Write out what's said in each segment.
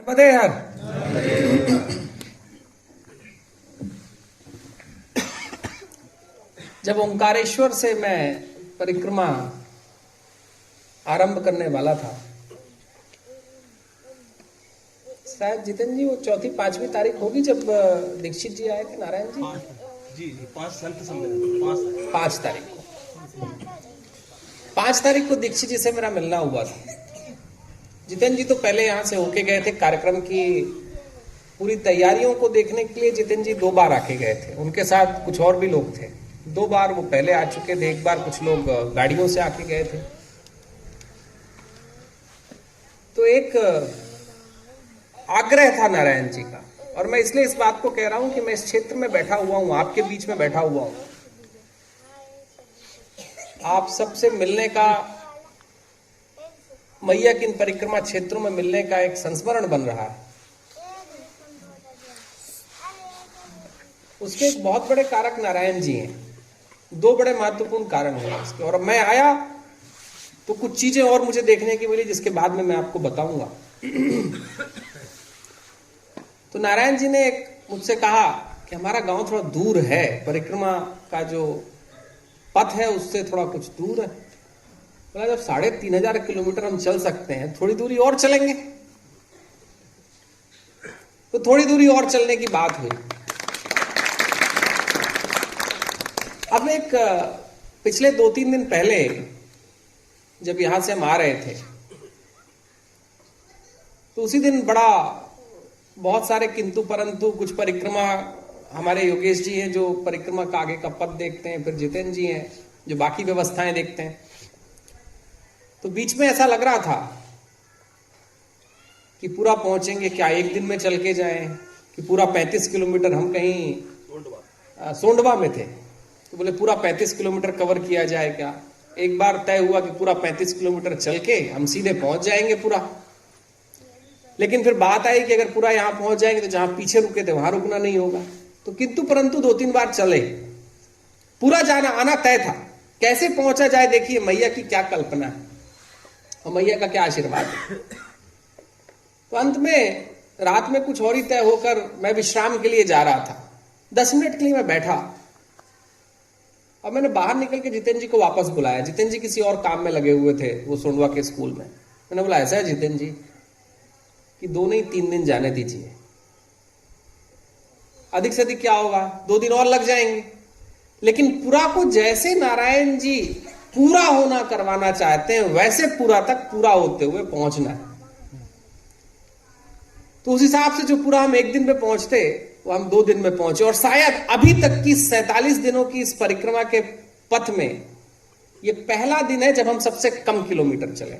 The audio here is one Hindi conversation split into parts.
पता है यार, जब ओंकारेश्वर से मैं परिक्रमा आरंभ करने वाला था, शायद जितेंद्र जी वो चौथी पांचवी तारीख होगी जब दीक्षित जी आए थे, नारायण जी। जी 5 संत सम्मेलन 5 तारीख को 5 तारीख को दीक्षित जी से मेरा मिलना हुआ था। जितेंद्र जी तो पहले यहाँ से होके गए थे, कार्यक्रम की पूरी तैयारियों को देखने के लिए जितेंद्र जी 2 बार आके गए थे। उनके साथ कुछ और भी लोग थे, 2 बार वो पहले आ चुके थे, 1 बार कुछ लोग गाड़ियों से आके गए थे। तो एक आग्रह था नारायण जी का, और मैं इसलिए इस बात को कह रहा हूं कि मैं इस क्षेत्र में बैठा हुआ हूं, आपके बीच में बैठा हुआ हूं, आप सबसे मिलने का, मैया की इन परिक्रमा क्षेत्रों में मिलने का एक संस्मरण बन रहा है। उसके एक बहुत बड़े कारक नारायण जी हैं, 2 बड़े महत्वपूर्ण कारण हैं इसके। और मैं आया तो कुछ चीजें और मुझे देखने की मिली, जिसके बाद में मैं आपको बताऊंगा। तो नारायण जी ने मुझसे कहा कि हमारा गांव थोड़ा दूर है, परिक्रमा का जो पथ है उससे थोड़ा कुछ दूर है। बोला जब 3500 किलोमीटर हम चल सकते हैं, थोड़ी दूरी और चलेंगे। तो थोड़ी दूरी और चलने की बात हुई। अब एक पिछले 2-3 दिन पहले जब यहां से हम आ रहे थे, तो उसी दिन बहुत सारे किंतु परंतु, कुछ परिक्रमा, हमारे योगेश जी हैं जो परिक्रमा का आगे का पथ देखते हैं, फिर जितेंद्र जी हैं जो बाकी व्यवस्थाएं देखते हैं। तो बीच में ऐसा लग रहा था कि पूरा पहुंचेंगे क्या, एक दिन में चल के जाएं, कि पूरा 35 किलोमीटर, हम कहीं सोंडवा में थे तो बोले पूरा 35 किलोमीटर कवर किया जाए क्या। एक बार तय हुआ कि पूरा 35 किलोमीटर चल के हम सीधे पहुंच जाएंगे पूरा। लेकिन फिर बात आई कि अगर पूरा यहां पहुंच जाएंगे तो जहां पीछे रुके थे वहां रुकना नहीं होगा। तो किंतु परंतु 2-3 बार चले, पूरा जाना आना तय था। कैसे पहुंचा जाए, देखिए मैया की क्या कल्पना है और मैया का क्या आशीर्वाद है। तो अंत में रात में कुछ और ही तय होकर मैं विश्राम के लिए जा रहा था। 10 मिनट के लिए मैं बैठा और मैंने बाहर निकल के जितेंद्र जी को वापस बुलाया। जितेंद्र जी किसी और काम में लगे हुए थे, वो सोंडवा के स्कूल में। मैंने बोला ऐसा है जितेंद्र जी कि 2 नहीं 3 दिन जाने दीजिए, अधिक से अधिक क्या होगा, 2 दिन और लग जाएंगे। लेकिन पूरा को जैसे नारायण जी पूरा होना करवाना चाहते हैं, वैसे पूरा तक पूरा होते हुए पहुंचना है। तो उस हिसाब से जो पूरा हम 1 दिन में पहुंचते, वो हम 2 दिन में पहुंचे। और शायद अभी तक की 47 दिनों की इस परिक्रमा के पथ में ये पहला दिन है जब हम सबसे कम किलोमीटर चले।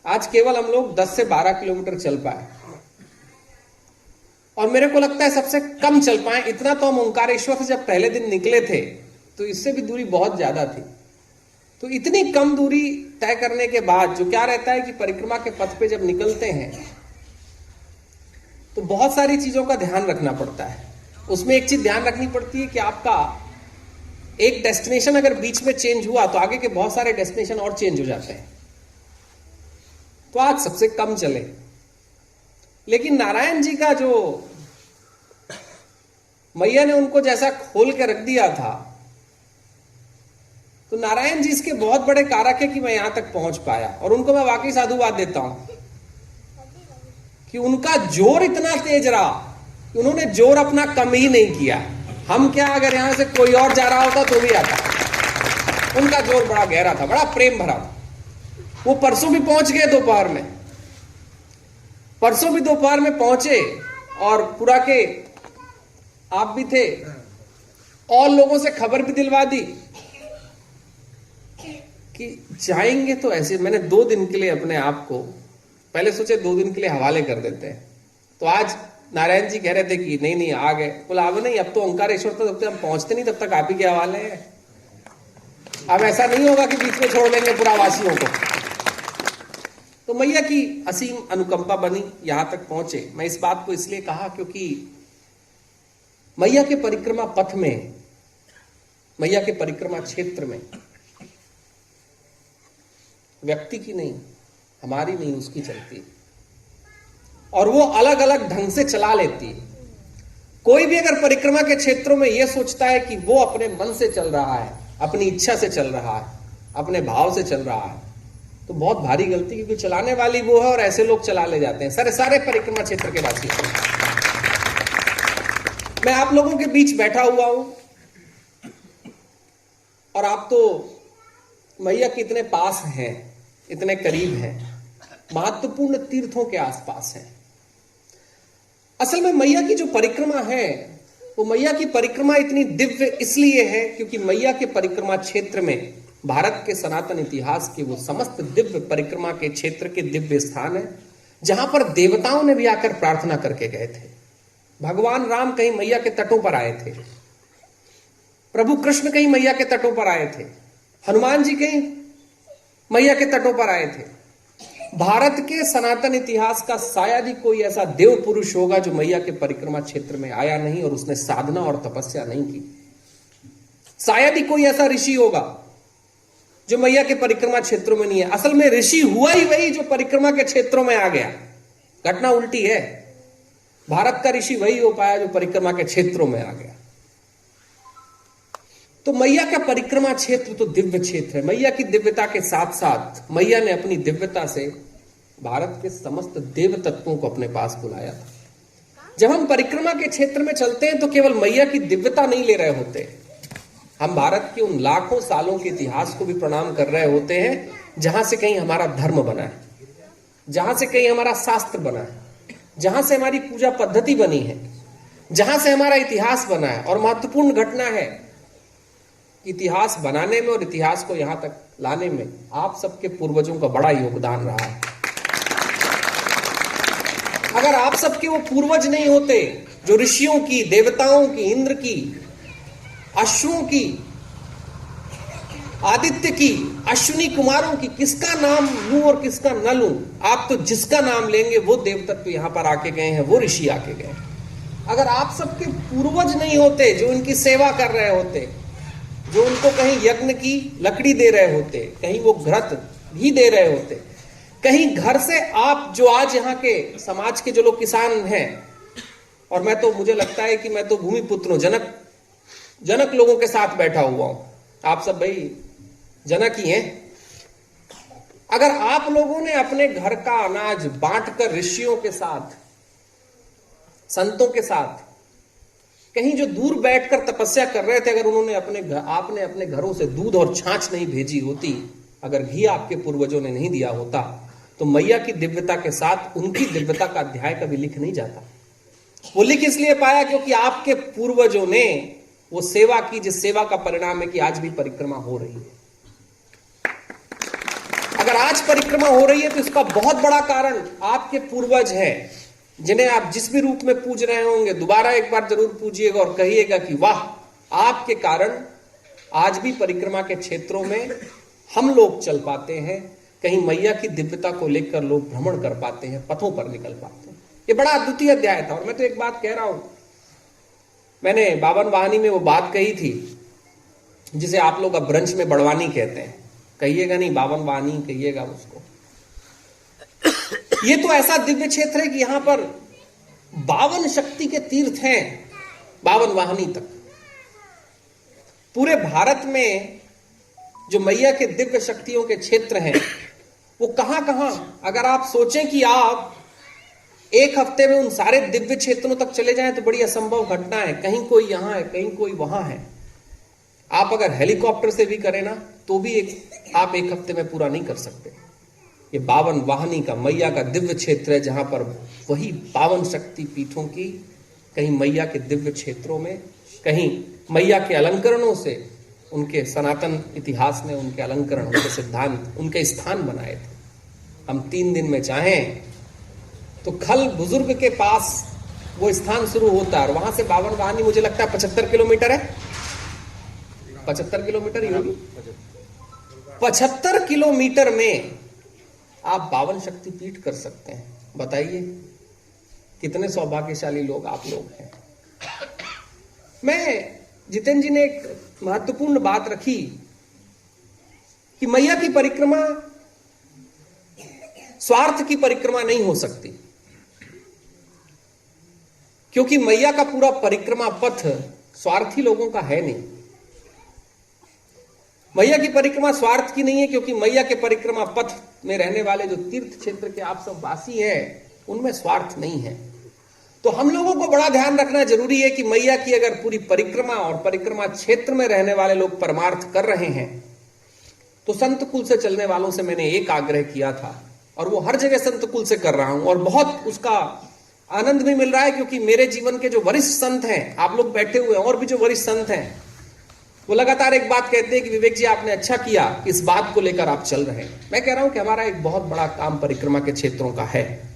आज केवल हम लोग 10 से 12 किलोमीटर चल पाए, और मेरे को लगता है सबसे कम चल पाए। इतना तो हम ओंकारेश्वर से जब पहले दिन निकले थे तो इससे भी दूरी बहुत ज्यादा थी। तो इतनी कम दूरी तय करने के बाद जो क्या रहता है कि परिक्रमा के पथ पे जब निकलते हैं तो बहुत सारी चीजों का ध्यान रखना पड़ता है। उसमें एक चीज ध्यान रखनी पड़ती है कि आपका एक डेस्टिनेशन अगर बीच में चेंज हुआ तो आगे के बहुत सारे डेस्टिनेशन और चेंज हो जाते हैं। तो आज सबसे कम चले, लेकिन नारायण जी का जो मैया ने उनको जैसा खोल के रख दिया था, तो नारायण जी इसके बहुत बड़े कारक है कि मैं यहां तक पहुंच पाया। और उनको मैं वाकई साधुवाद देता हूं कि उनका जोर इतना तेज रहा कि उन्होंने जोर अपना कम ही नहीं किया। हम क्या, अगर यहां से कोई और जा रहा होता तो भी आता। उनका जोर बड़ा गहरा था, बड़ा प्रेम भरा था। वो परसों भी पहुंच गए दोपहर में, परसों भी दोपहर में पहुंचे, और पूरा के आप भी थे, और लोगों से खबर भी दिलवा दी कि जाएंगे तो ऐसे। मैंने 2 दिन के लिए अपने आप को, पहले सोचे 2 दिन के लिए हवाले कर देते हैं। तो आज नारायण जी कह रहे थे कि नहीं नहीं आ गए। बोला अब नहीं, अब तो ओंकारेश्वर तो जब तक हम पहुंचते नहीं तब तक आप ही के हवाले हैं। अब ऐसा नहीं होगा कि बीच में छोड़ देंगे पूरा वासियों को। तो मैया की असीम अनुकंपा बनी, यहां तक पहुंचे। मैं इस बात को इसलिए कहा क्योंकि मैया के परिक्रमा पथ में, मैया के परिक्रमा क्षेत्र में व्यक्ति की नहीं, हमारी नहीं, उसकी चलती है। और वो अलग अलग ढंग से चला लेती है। कोई भी अगर परिक्रमा के क्षेत्रों में यह सोचता है कि वो अपने मन से चल रहा है, अपनी इच्छा से चल रहा है, अपने भाव से चल रहा है, तो बहुत भारी गलती, क्योंकि चलाने वाली वो है और ऐसे लोग चला ले जाते हैं। सारे परिक्रमा क्षेत्र के वासी। मैं आप लोगों के बीच बैठा हुआ हूं और आप तो मैया के इतने पास हैं, इतने करीब हैं, महत्वपूर्ण तीर्थों के आसपास हैं। असल में मैया की जो परिक्रमा है, वो मैया की परिक्रमा इतनी दिव्य इसलिए है क्योंकि मैया के परिक्रमा क्षेत्र में भारत के सनातन इतिहास के वो समस्त दिव्य परिक्रमा के क्षेत्र के दिव्य स्थान है, जहां पर देवताओं ने भी आकर प्रार्थना करके गए थे। भगवान राम कहीं मैया के तटों पर आए थे, प्रभु कृष्ण कहीं मैया के तटों पर आए थे, हनुमान जी कहीं मैया के तटों पर आए थे। भारत के सनातन इतिहास का शायद ही कोई ऐसा देव पुरुष होगा जो मैया के परिक्रमा क्षेत्र में आया नहीं और उसने साधना और तपस्या नहीं की। शायद ही कोई ऐसा ऋषि होगा जो मैया के परिक्रमा क्षेत्रों में नहीं है। असल में ऋषि हुआ ही वही जो परिक्रमा के क्षेत्रों में आ गया। घटना उल्टी है, भारत का ऋषि वही हो पाया जो परिक्रमा के क्षेत्रों में आ गया। तो मैया का परिक्रमा क्षेत्र तो दिव्य क्षेत्र है। मैया की दिव्यता के साथ साथ मैया ने अपनी दिव्यता से भारत के समस्त देव तत्वों को अपने पास बुलाया था। जब हम परिक्रमा के क्षेत्र में चलते हैं तो केवल मैया की दिव्यता नहीं ले रहे होते, हम भारत के उन लाखों सालों के इतिहास को भी प्रणाम कर रहे होते हैं जहां से कहीं हमारा धर्म बना है, जहां से कहीं हमारा शास्त्र बना है, जहां से हमारी पूजा पद्धति बनी है, जहां से हमारा इतिहास बना है। और महत्वपूर्ण घटना है, इतिहास बनाने में और इतिहास को यहां तक लाने में आप सबके पूर्वजों का बड़ा योगदान रहा है। अगर आप सबके वो पूर्वज नहीं होते जो ऋषियों की, देवताओं की, इंद्र की, अश्वों की, आदित्य की, अश्विनी कुमारों की, किसका नाम लूं और किसका न लूं, आप तो जिसका नाम लेंगे वो देवतत्व यहां पर आके गए हैं, वो ऋषि आके गए। अगर आप सबके पूर्वज नहीं होते जो इनकी सेवा कर रहे होते, जो उनको कहीं यज्ञ की लकड़ी दे रहे होते, कहीं वो घृत भी दे रहे होते, कहीं घर से आप जो आज यहाँ के समाज के जो लोग किसान हैं, और मैं तो, मुझे लगता है कि मैं तो भूमिपुत्र हूं, जनक लोगों के साथ बैठा हुआ हूं। आप सब भाई जनक ही हैं। अगर आप लोगों ने अपने घर का अनाज बांटकर ऋषियों के साथ, संतों के साथ, कहीं जो दूर बैठकर तपस्या कर रहे थे, अगर उन्होंने आपने अपने घरों से दूध और छाछ नहीं भेजी होती, अगर घी आपके पूर्वजों ने नहीं दिया होता, तो मैया की दिव्यता के साथ उनकी दिव्यता का अध्याय कभी लिख नहीं जाता। वो लिख इसलिए पाया क्योंकि आपके पूर्वजों ने वो सेवा की, जिस सेवा का परिणाम है कि आज भी परिक्रमा हो रही है। अगर आज परिक्रमा हो रही है तो इसका बहुत बड़ा कारण आपके पूर्वज हैं, जिन्हें आप जिस भी रूप में पूज रहे होंगे, दोबारा एक बार जरूर पूजिएगा और कहिएगा कि वाह, आपके कारण आज भी परिक्रमा के क्षेत्रों में हम लोग चल पाते हैं, कहीं मैया की दिव्यता को लेकर लोग भ्रमण कर पाते हैं, पथों पर निकल पाते हैं। ये बड़ा अद्वितीय अध्याय था। और मैं तो एक बात कह रहा हूं, मैंने बावन वाहनी में वो बात कही थी जिसे आप लोग अब ब्रंच में बड़वानी कहते हैं, कहिएगा नहीं, बावन वाहनी कहिएगा उसको। ये तो ऐसा दिव्य क्षेत्र है कि यहां पर 52 शक्ति के तीर्थ हैं, 52 वाहनी तक। पूरे भारत में जो मैया के दिव्य शक्तियों के क्षेत्र हैं वो कहां कहां, अगर आप सोचें कि आप एक हफ्ते में उन सारे दिव्य क्षेत्रों तक चले जाएं तो बड़ी असंभव घटना है। कहीं कोई यहां है, कहीं कोई वहां है। आप अगर हेलीकॉप्टर से भी करें ना तो भी आप एक हफ्ते में पूरा नहीं कर सकते। ये 52 वाहनी का मैया का दिव्य क्षेत्र है, जहां पर वही 52 शक्ति पीठों की, कहीं मैया के दिव्य क्षेत्रों में, कहीं मैया के अलंकरणों से उनके सनातन इतिहास ने उनके अलंकरण, उनके सिद्धांत, उनके स्थान बनाए थे। हम 3 दिन में चाहें तो खल बुजुर्ग के पास वो स्थान शुरू होता है और वहां से 52 वाहनी मुझे लगता है 75 किलोमीटर है, 75 किलोमीटर ही होगी। 75 किलोमीटर में आप 52 शक्तिपीठ कर सकते हैं। बताइए कितने सौभाग्यशाली लोग आप लोग हैं। मैं, जितेंद्र जी ने एक महत्वपूर्ण बात रखी कि मैया की परिक्रमा स्वार्थ की परिक्रमा नहीं हो सकती। क्योंकि मैया का पूरा परिक्रमा पथ स्वार्थी लोगों का है नहीं। मैया की परिक्रमा स्वार्थ की नहीं है, क्योंकि मैया के परिक्रमा पथ में रहने वाले जो तीर्थ क्षेत्र के आप सब वासी हैं, उनमें स्वार्थ नहीं है। तो हम लोगों को बड़ा ध्यान रखना जरूरी है कि मैया की अगर पूरी परिक्रमा और परिक्रमा क्षेत्र में रहने वाले लोग परमार्थ कर रहे हैं, तो संत कुल से चलने वालों से मैंने एक आग्रह किया था, और वो हर जगह संत कुल से कर रहा हूं, और बहुत उसका आनंद भी मिल रहा है। क्योंकि मेरे जीवन के जो वरिष्ठ संत हैं, आप लोग बैठे हुए हैं, और भी जो वरिष्ठ संत हैं, वो लगातार एक बात कहते हैं कि विवेक जी आपने अच्छा किया, इस बात को लेकर आप चल रहे हैं। मैं कह रहा हूं कि हमारा एक बहुत बड़ा काम परिक्रमा के क्षेत्रों का है,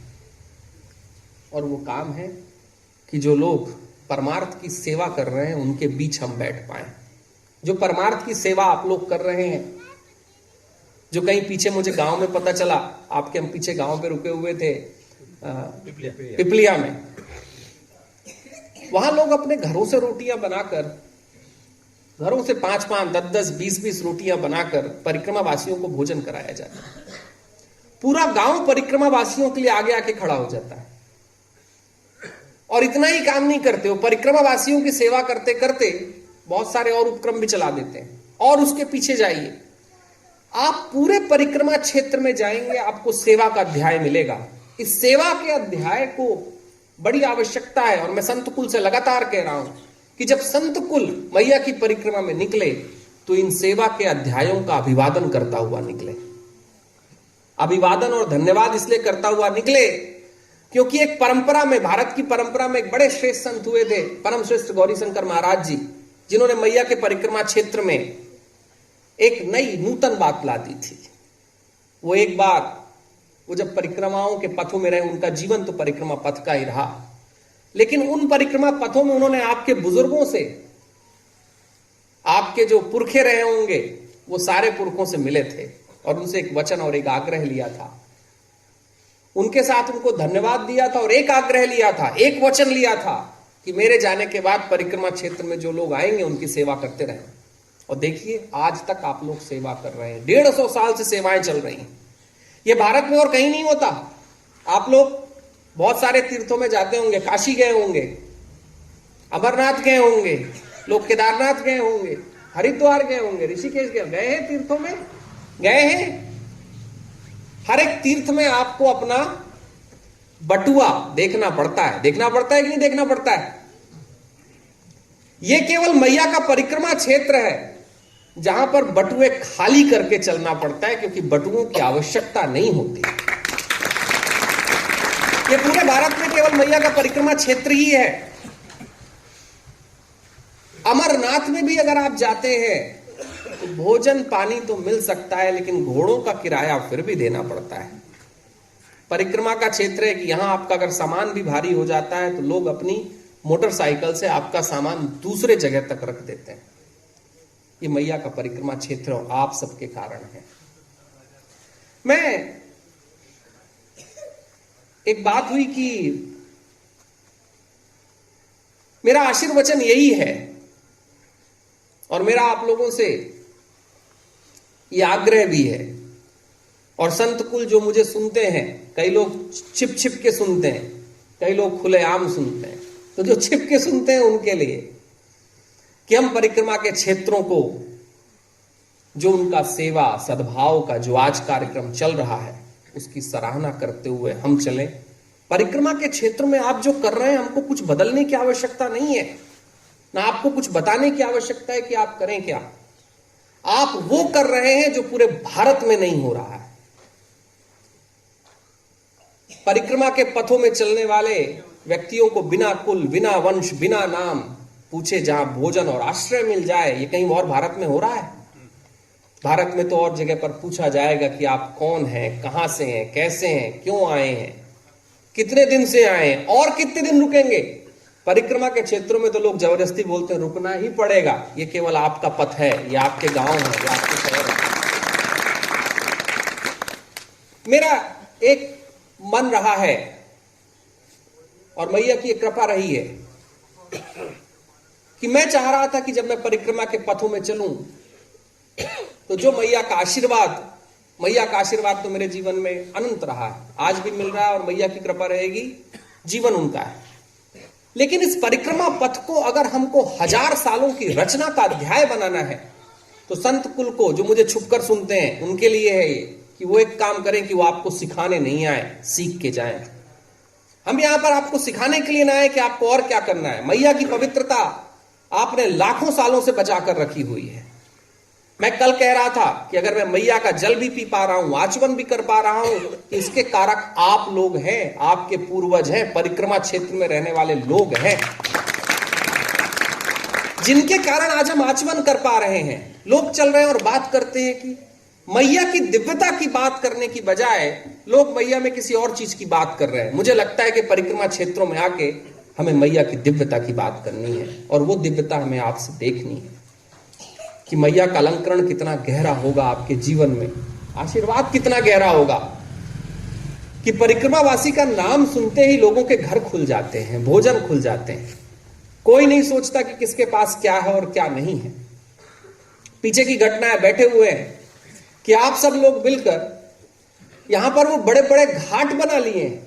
और वो काम है कि जो लोग परमार्थ की सेवा कर रहे हैं उनके बीच हम बैठ पाए। जो परमार्थ की सेवा आप लोग कर रहे हैं, जो कहीं पीछे मुझे गांव में पता चला, आपके हम पीछे गांव पे रुके हुए थे पिपलिया में, वहां लोग अपने घरों से रोटियां बनाकर, घरों से 5-5, 10-10, 20-20 रोटियां बनाकर परिक्रमा वासियों को भोजन कराया जाता है। पूरा गांव परिक्रमा वासियों के लिए आगे आके खड़ा हो जाता है। और इतना ही काम नहीं करते, वो परिक्रमा वासियों की सेवा करते करते बहुत सारे और उपक्रम भी चला देते हैं। और उसके पीछे जाइए, आप पूरे परिक्रमा क्षेत्र में जाएंगे, आपको सेवा का अध्याय मिलेगा। इस सेवा के अध्याय को बड़ी आवश्यकता है, और मैं संत कुल से लगातार कह रहा हूं कि जब संत कुल मैया की परिक्रमा में निकले, तो इन सेवा के अध्यायों का अभिवादन करता हुआ निकले। अभिवादन और धन्यवाद इसलिए करता हुआ निकले क्योंकि एक परंपरा में, भारत की परंपरा में एक बड़े श्रेष्ठ संत हुए थे, परम श्रेष्ठ गौरी शंकर महाराज जी, जिन्होंने मैया के परिक्रमा क्षेत्र में एक नई नूतन बात ला दी थी। वो एक बार, वो जब परिक्रमाओं के पथों में रहे, उनका जीवन तो परिक्रमा पथ का ही रहा, लेकिन उन परिक्रमा पथों में उन्होंने आपके बुजुर्गों से, आपके जो पुरखे रहे होंगे, वो सारे पुरखों से मिले थे, और उनसे एक वचन और एक आग्रह लिया था। उनके साथ उनको धन्यवाद दिया था, और एक आग्रह लिया था, एक वचन लिया था कि मेरे जाने के बाद परिक्रमा क्षेत्र में जो लोग आएंगे उनकी सेवा करते रहें। और देखिए, आज तक आप लोग सेवा कर रहे हैं, 150 साल से सेवाएं चल रही हैं। ये भारत में और कहीं नहीं होता। आप लोग बहुत सारे तीर्थों में जाते होंगे, काशी गए होंगे, अमरनाथ गए होंगे, लोग केदारनाथ गए होंगे, हरिद्वार गए होंगे, ऋषिकेश गए हैं, तीर्थों में गए हैं। हर एक तीर्थ में आपको अपना बटुआ देखना पड़ता है। देखना पड़ता है कि नहीं देखना पड़ता है? यह केवल मैया का परिक्रमा क्षेत्र है जहां पर बटुए खाली करके चलना पड़ता है, क्योंकि बटुओं की आवश्यकता नहीं होती। ये पूरे भारत में केवल मैया का परिक्रमा क्षेत्र ही है। अमरनाथ में भी अगर आप जाते हैं तो भोजन पानी तो मिल सकता है, लेकिन घोड़ों का किराया फिर भी देना पड़ता है। परिक्रमा का क्षेत्र है कि यहां आपका अगर सामान भी भारी हो जाता है तो लोग अपनी मोटरसाइकिल से आपका सामान दूसरे जगह तक रख देते हैं। ये मैया का परिक्रमा क्षेत्र और आप सबके कारण है। मैं एक बात हुई कि मेरा आशीर्वचन यही है, और मेरा आप लोगों से यह आग्रह भी है, और संत कुल जो मुझे सुनते हैं, कई लोग छिप छिप के सुनते हैं, कई लोग खुलेआम सुनते हैं, तो जो छिप के सुनते हैं उनके लिए कि हम परिक्रमा के क्षेत्रों को, जो उनका सेवा सद्भाव का जो आज कार्यक्रम चल रहा है, उसकी सराहना करते हुए हम चलें। परिक्रमा के क्षेत्र में आप जो कर रहे हैं, हमको कुछ बदलने की आवश्यकता नहीं है, ना आपको कुछ बताने की आवश्यकता है कि आप करें क्या। आप वो कर रहे हैं जो पूरे भारत में नहीं हो रहा है। परिक्रमा के पथों में चलने वाले व्यक्तियों को बिना कुल, बिना वंश, बिना नाम पूछे जहां भोजन और आश्रय मिल जाए, ये कहीं और भारत में हो रहा है? भारत में तो और जगह पर पूछा जाएगा कि आप कौन हैं, कहां से हैं, कैसे हैं, क्यों आए हैं, कितने दिन से आए हैं, और कितने दिन रुकेंगे। परिक्रमा के क्षेत्रों में तो लोग जबरदस्ती बोलते हैं रुकना ही पड़ेगा, ये केवल आपका पथ है, ये आपके गांव है, ये आपके शहर है। मेरा एक मन रहा है, और मैया की एक कृपा रही है कि मैं चाह रहा था कि जब मैं परिक्रमा के पथों में चलूं तो जो मैया का आशीर्वाद तो मेरे जीवन में अनंत रहा है, आज भी मिल रहा है, और मैया की कृपा रहेगी, जीवन उनका है। लेकिन इस परिक्रमा पथ को अगर हमको 1000 सालों की रचना का अध्याय बनाना है तो संत कुल को, जो मुझे छुपकर सुनते हैं, उनके लिए है ये कि वो एक काम करें कि वो आपको सिखाने नहीं आए, सीख के जाएं। हम यहां पर आपको सिखाने के लिए ना आए कि आपको और क्या करना है। मैया की पवित्रता आपने लाखों सालों से बचा कर रखी हुई है। मैं कल कह रहा था कि अगर मैं मैया का जल भी पी पा रहा हूं, आचमन भी कर पा रहा हूं, तो इसके कारक आप लोग हैं, आपके पूर्वज हैं, परिक्रमा क्षेत्र में रहने वाले लोग हैं, जिनके कारण आज हम आचमन कर पा रहे हैं। लोग चल रहे हैं और बात करते हैं कि मैया की दिव्यता की बात करने की बजाय लोग मैया में किसी और चीज की बात कर रहे हैं। मुझे लगता है कि परिक्रमा क्षेत्रों में आके हमें मैया की दिव्यता की बात करनी है, और वो दिव्यता हमें आपसे देखनी है कि मैया का अलंकरण कितना गहरा होगा आपके जीवन में, आशीर्वाद कितना गहरा होगा कि परिक्रमावासी का नाम सुनते ही लोगों के घर खुल जाते हैं, भोजन खुल जाते हैं। कोई नहीं सोचता कि किसके पास क्या है और क्या नहीं है। पीछे की घटना है, बैठे हुए हैं कि आप सब लोग मिलकर यहां पर वो बड़े बड़े घाट बना लिए हैं।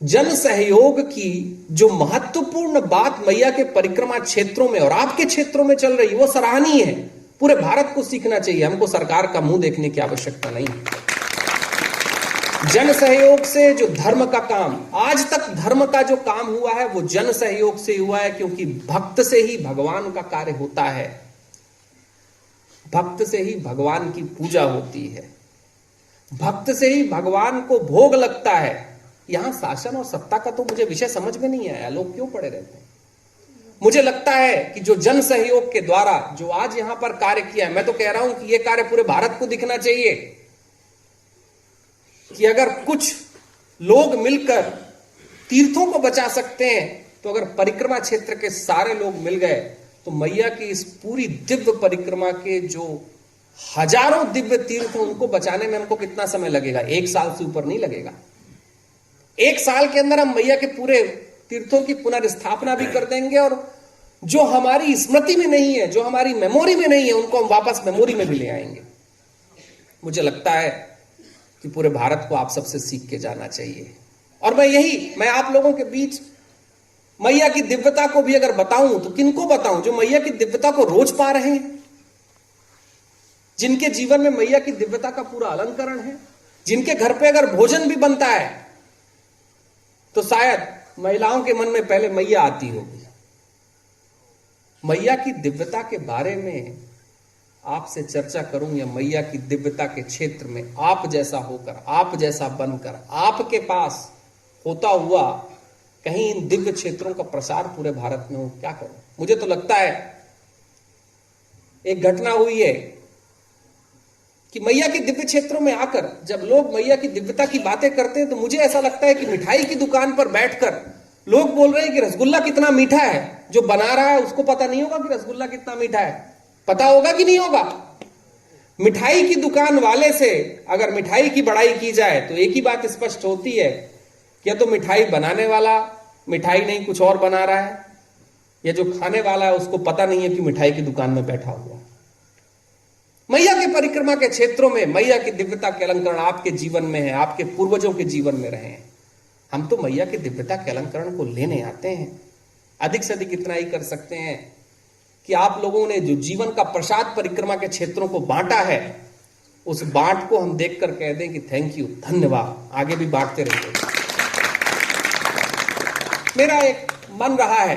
जन सहयोग की जो महत्वपूर्ण बात मैया के परिक्रमा क्षेत्रों में और आपके क्षेत्रों में चल रही, वो सराहनीय है। पूरे भारत को सीखना चाहिए। हमको सरकार का मुंह देखने की आवश्यकता नहीं है। जन सहयोग से जो धर्म का काम, आज तक धर्म का जो काम हुआ है वो जन सहयोग से हुआ है, क्योंकि भक्त से ही भगवान का कार्य होता है, भक्त से ही भगवान की पूजा होती है, भक्त से ही भगवान को भोग लगता है। यहां शासन और सत्ता का तो मुझे विषय समझ में नहीं आया, लोग क्यों पड़े रहते हैं। मुझे लगता है कि जो जन सहयोग के द्वारा जो आज यहां पर कार्य किया है, मैं तो कह रहा हूं कि यह कार्य पूरे भारत को दिखना चाहिए कि अगर कुछ लोग मिलकर तीर्थों को बचा सकते हैं, तो अगर परिक्रमा क्षेत्र के सारे लोग मिल गए तो मैया की इस पूरी दिव्य परिक्रमा के जो हजारों दिव्य तीर्थ हैं उनको बचाने में हमको कितना समय लगेगा? 1 साल से ऊपर नहीं लगेगा। 1 साल के अंदर हम मैया के पूरे तीर्थों की पुनर्स्थापना भी कर देंगे, और जो हमारी स्मृति में नहीं है, जो हमारी मेमोरी में नहीं है, उनको हम वापस मेमोरी में भी ले आएंगे। मुझे लगता है कि पूरे भारत को आप सबसे सीख के जाना चाहिए। और मैं आप लोगों के बीच मैया की दिव्यता को भी अगर बताऊं तो किनको बताऊं? जो मैया की दिव्यता को रोज पा रहे हैं, जिनके जीवन में मैया की दिव्यता का पूरा अलंकरण है, जिनके घर पे अगर भोजन भी बनता है तो शायद महिलाओं के मन में पहले मैया आती होगी। मैया की दिव्यता के बारे में आपसे चर्चा करूं, या मैया की दिव्यता के क्षेत्र में आप जैसा होकर, आप जैसा बनकर, आपके पास होता हुआ कहीं इन दिव्य क्षेत्रों का प्रसार पूरे भारत में हो, क्या करूं? मुझे तो लगता है एक घटना हुई है कि मैया के दिव्य क्षेत्रों में आकर जब लोग मैया की दिव्यता की बातें करते हैं तो मुझे ऐसा लगता है कि मिठाई की दुकान पर बैठकर लोग बोल रहे हैं कि रसगुल्ला कितना मीठा है। जो बना रहा है उसको पता नहीं होगा कि रसगुल्ला कितना मीठा है, पता होगा कि नहीं होगा? मिठाई की दुकान वाले से अगर मिठाई की बड़ाई की जाए तो एक ही बात स्पष्ट होती है कि या तो मिठाई बनाने वाला मिठाई नहीं कुछ और बना रहा है, या जो खाने वाला है उसको पता नहीं है कि मिठाई की दुकान में बैठा हुआ। मैया के परिक्रमा के क्षेत्रों में मैया की दिव्यता के अलंकरण आपके जीवन में है, आपके पूर्वजों के जीवन में रहे हैं। हम तो मैया की दिव्यता के अलंकरण को लेने आते हैं। अधिक से अधिक इतना ही कर सकते हैं कि आप लोगों ने जो जीवन का प्रसाद परिक्रमा के क्षेत्रों को बांटा है, उस बांट को हम देखकर कह दें कि थैंक यू, धन्यवाद, आगे भी बांटते रहिए। मेरा एक मन रहा है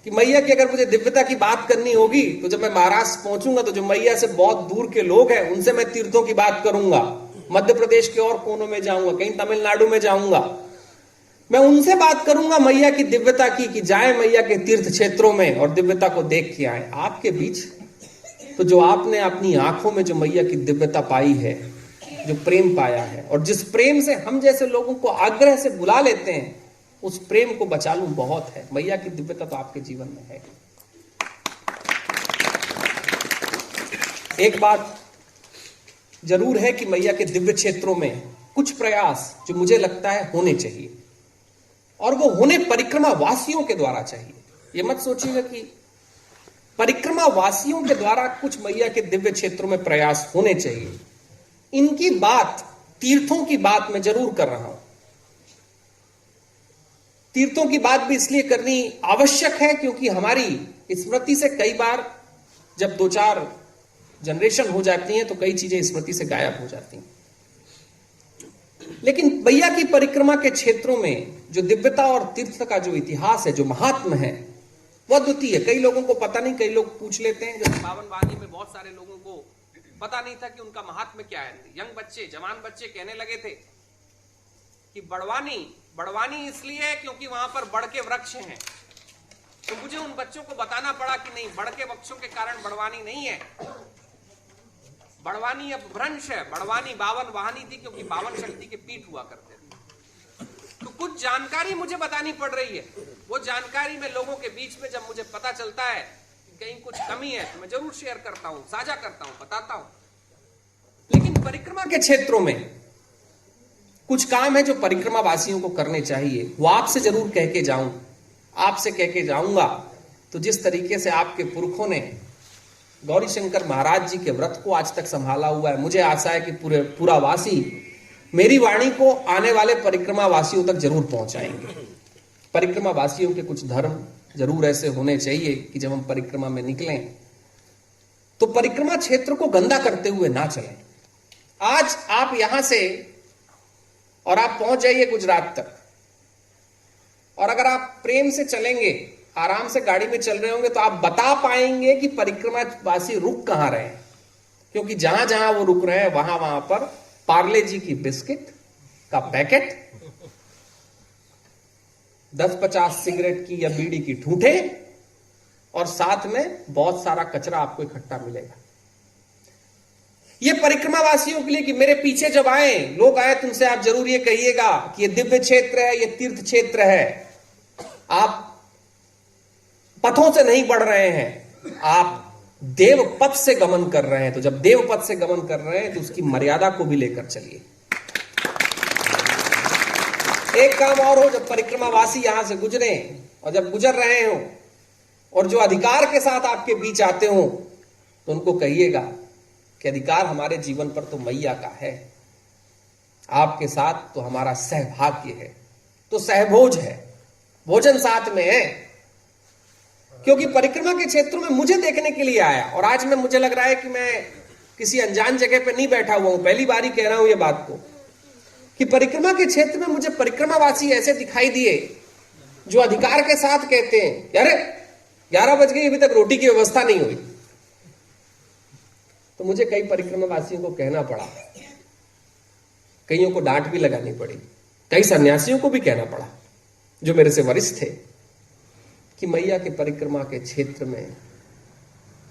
कि मैया की अगर मुझे दिव्यता की बात करनी होगी तो जब मैं महाराष्ट्र पहुंचूंगा तो जो मैया से बहुत दूर के लोग हैं उनसे मैं तीर्थों की बात करूंगा। मध्य प्रदेश के और कोनों में जाऊंगा, कहीं तमिलनाडु में जाऊंगा, मैं उनसे बात करूंगा मैया की दिव्यता की कि जाए मैया के तीर्थ क्षेत्रों में और दिव्यता को देख के आए। आपके बीच तो जो आपने अपनी आंखों में जो मैया की दिव्यता पाई है, जो प्रेम पाया है, और जिस प्रेम से हम जैसे लोगों को आग्रह से बुला लेते हैं, उस प्रेम को बचा लूं बहुत है। मैया की दिव्यता तो आपके जीवन में है। एक बात जरूर है कि मैया के दिव्य क्षेत्रों में कुछ प्रयास जो मुझे लगता है होने चाहिए, और वो होने परिक्रमा वासियों के द्वारा चाहिए। ये मत सोचिएगा कि परिक्रमा वासियों के द्वारा कुछ मैया के दिव्य क्षेत्रों में प्रयास होने चाहिए। इनकी बात, तीर्थों की बात मैं जरूर कर रहा हूं। तीर्थों की बात भी इसलिए करनी आवश्यक है क्योंकि हमारी स्मृति से कई बार जब 2-4 जनरेशन हो जाती हैं तो कई चीजें स्मृति से गायब हो जाती हैं। लेकिन मैया की परिक्रमा के क्षेत्रों में जो दिव्यता और तीर्थ का जो इतिहास है, जो महात्म है, वह अद्वितीय है। कई लोगों को पता नहीं, कई लोग पूछ लेते हैं, जैसे पावन वाणी में बहुत सारे लोगों को पता नहीं था कि उनका महात्म्य क्या है। यंग बच्चे, जवान बच्चे कहने लगे थे कि बड़वानी इसलिए है क्योंकि वहां पर बड़ के वृक्ष हैं। तो मुझे उन बच्चों को बताना पड़ा कि नहीं, बड़ के वृक्षों के कारण बड़वानी नहीं है, बड़वानी अब भ्रंश है। बड़वानी 52 वाहनी थी क्योंकि 52 शक्ति के पीठ हुआ करते थे। तो कुछ जानकारी मुझे बतानी पड़ रही है। वो जानकारी में लोगों के बीच में जब मुझे पता चलता है कि कहीं कुछ कमी है तो मैं जरूर शेयर करता हूं, साझा करता हूं, बताता हूं। लेकिन परिक्रमा के क्षेत्रों में कुछ काम है जो परिक्रमा वासियों को करने चाहिए। वो आपसे जरूर कह के जाऊं, आपसे कह के जाऊंगा। तो जिस तरीके से आपके पुरखों ने गौरी शंकर महाराज जी के व्रत को आज तक संभाला हुआ है, मुझे आशा है कि पूरा वासी मेरी वाणी को आने वाले परिक्रमा वासियों तक जरूर पहुंचाएंगे। परिक्रमा वासियों के कुछ धर्म जरूर ऐसे होने चाहिए कि जब हम परिक्रमा में निकलें तो परिक्रमा क्षेत्र को गंदा करते हुए ना चलें। आज आप यहां से और आप पहुंच जाइए गुजरात तक, और अगर आप प्रेम से चलेंगे, आराम से गाड़ी में चल रहे होंगे, तो आप बता पाएंगे कि परिक्रमा वासी रुक कहां रहे हैं। क्योंकि जहां जहां वो रुक रहे हैं वहां वहां पर पार्ले जी की बिस्किट का पैकेट, 10-50 सिगरेट की या बीड़ी की ठूठे, और साथ में बहुत सारा कचरा आपको इकट्ठा मिलेगा। ये परिक्रमा वासियों के लिए कि मेरे पीछे जब आए लोग आए, तुमसे आप जरूर ये कहिएगा कि ये दिव्य क्षेत्र है, ये तीर्थ क्षेत्र है। आप पथों से नहीं बढ़ रहे हैं, आप देव पथ से गमन कर रहे हैं। तो जब देव पथ से गमन कर रहे हैं तो उसकी मर्यादा को भी लेकर चलिए। एक काम और हो, जब परिक्रमा वासी यहां से गुजरे और जब गुजर रहे हो और जो अधिकार के साथ आपके बीच आते हो, तो उनको कहिएगा कि अधिकार हमारे जीवन पर तो मैया का है, आपके साथ तो हमारा सहभाग्य है, तो सहभोज है, भोजन साथ में है। क्योंकि परिक्रमा के क्षेत्रों में मुझे देखने के लिए आया, और आज मुझे लग रहा है कि मैं किसी अनजान जगह पे नहीं बैठा हुआ हूं, पहली बार ही कह रहा हूं ये बात को, कि परिक्रमा के क्षेत्र में मुझे परिक्रमावासी ऐसे दिखाई दिए जो अधिकार के साथ कहते हैं, अरे 11 बज गई, अभी तक रोटी की व्यवस्था नहीं हुई। तो मुझे कई परिक्रमावासियों को कहना पड़ा, कईयों को डांट भी लगानी पड़ी, कई सन्यासियों को भी कहना पड़ा जो मेरे से वरिष्ठ थे, कि मैया के परिक्रमा के क्षेत्र में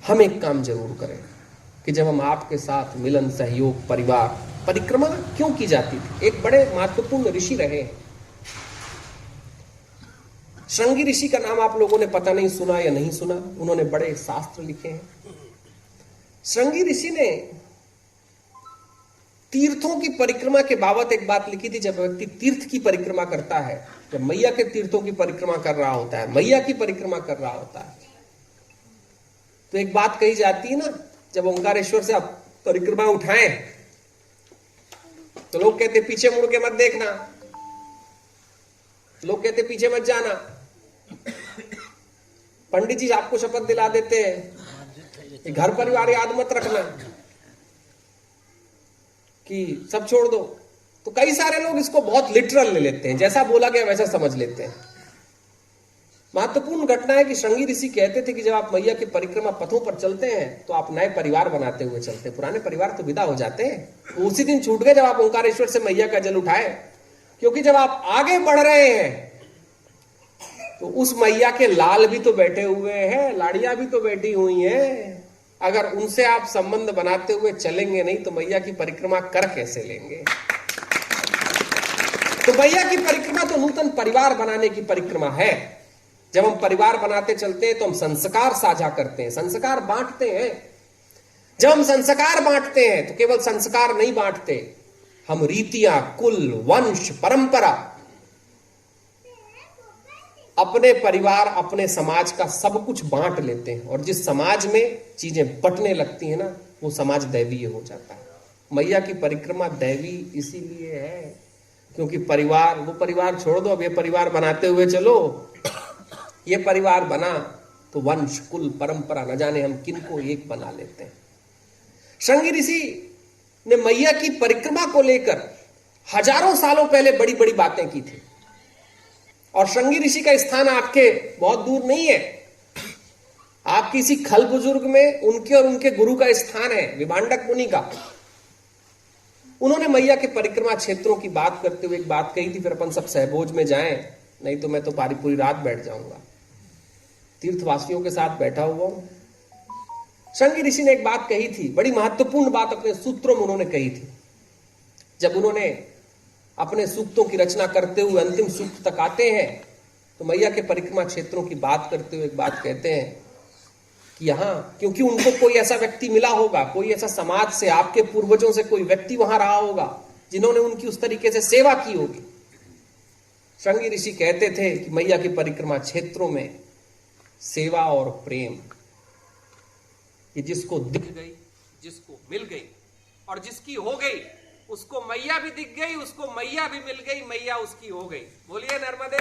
हम एक काम जरूर करें कि जब हम आपके साथ मिलन, सहयोग, परिवार, परिक्रमा क्यों की जाती थी। एक बड़े महत्वपूर्ण ऋषि रहे हैं, श्रृंगी ऋषि का नाम आप लोगों ने पता नहीं सुना या नहीं सुना, उन्होंने बड़े शास्त्र लिखे हैं। श्रृंगी ऋषि ने तीर्थों की परिक्रमा के बाबत एक बात लिखी थी। जब व्यक्ति तीर्थ की परिक्रमा करता है, जब मैया के तीर्थों की परिक्रमा कर रहा होता है, मैया की परिक्रमा कर रहा होता है, तो एक बात कही जाती है ना, जब ओंकारेश्वर से आप परिक्रमा उठाएं तो लोग कहते पीछे मुड़ के मत देखना, लोग कहते पीछे मत जाना। पंडित जी आपको शपथ दिला देते हैं, घर परिवार याद मत रखना, कि सब छोड़ दो। तो कई सारे लोग इसको बहुत लिटरल ले लेते हैं, जैसा बोला गया वैसा समझ लेते हैं। महत्वपूर्ण घटना है कि श्रृंगी ऋषि कहते थे कि जब आप मैया के परिक्रमा पथों पर चलते हैं तो आप नए परिवार बनाते हुए चलते हैं। पुराने परिवार तो विदा हो जाते हैं, वो उसी दिन छूट गए जब आप ओंकारेश्वर से मैया का जल उठाए। क्योंकि जब आप आगे बढ़ रहे हैं तो उस मैया के लाल भी तो बैठे हुए हैं, लाड़ियां भी तो बैठी हुई हैं। अगर उनसे आप संबंध बनाते हुए चलेंगे नहीं तो मैया की परिक्रमा कर कैसे लेंगे। तो मैया की परिक्रमा तो नूतन परिवार बनाने की परिक्रमा है। जब हम परिवार बनाते चलते हैं तो हम संस्कार साझा करते हैं, संस्कार बांटते हैं। जब हम संस्कार बांटते हैं तो केवल संस्कार नहीं बांटते, हम रीतियां, कुल, वंश, परंपरा, अपने परिवार, अपने समाज का सब कुछ बांट लेते हैं। और जिस समाज में चीजें बंटने लगती हैं ना, वो समाज दैवीय हो जाता है। मैया की परिक्रमा दैवी इसीलिए है क्योंकि परिवार, वो परिवार छोड़ दो, अब ये परिवार बनाते हुए चलो। ये परिवार बना तो वंश, कुल, परंपरा, न जाने हम किनको एक बना लेते हैं। श्रृंगी ऋषि ने मैया की परिक्रमा को लेकर हजारों सालों पहले बड़ी बड़ी बातें की थी। और श्रृंगी ऋषि का स्थान आपके बहुत दूर नहीं है, आप किसी खल बुजुर्ग में उनके और उनके गुरु का स्थान है, विभांडक मुनि का। उन्होंने मैया के परिक्रमा क्षेत्रों की बात करते हुए एक बात कही थी, फिर अपन सब सहभोज में जाएं, नहीं तो मैं तो पूरी रात बैठ जाऊंगा, तीर्थवासियों के साथ बैठा हुआ हूं। श्रृंगी ऋषि ने एक बात कही थी, बड़ी महत्वपूर्ण बात अपने सूत्रों में उन्होंने कही थी। जब उन्होंने अपने सूक्तों की रचना करते हुए अंतिम सूक्त तक आते हैं तो मैया के परिक्रमा क्षेत्रों की बात करते हुए एक बात कहते हैं कि यहां, क्योंकि उनको कोई ऐसा व्यक्ति मिला होगा, कोई ऐसा समाज से, आपके पूर्वजों से कोई व्यक्ति वहां रहा होगा जिन्होंने उनकी उस तरीके से सेवा की होगी। श्रृंगी ऋषि कहते थे कि मैया के परिक्रमा क्षेत्रों में सेवा और प्रेम, ये जिसको दिख गई, जिसको मिल गई और जिसकी हो गई, उसको मैया भी दिख गई, उसको मैया भी मिल गई, मैया उसकी हो गई। बोलिए नर्मदे।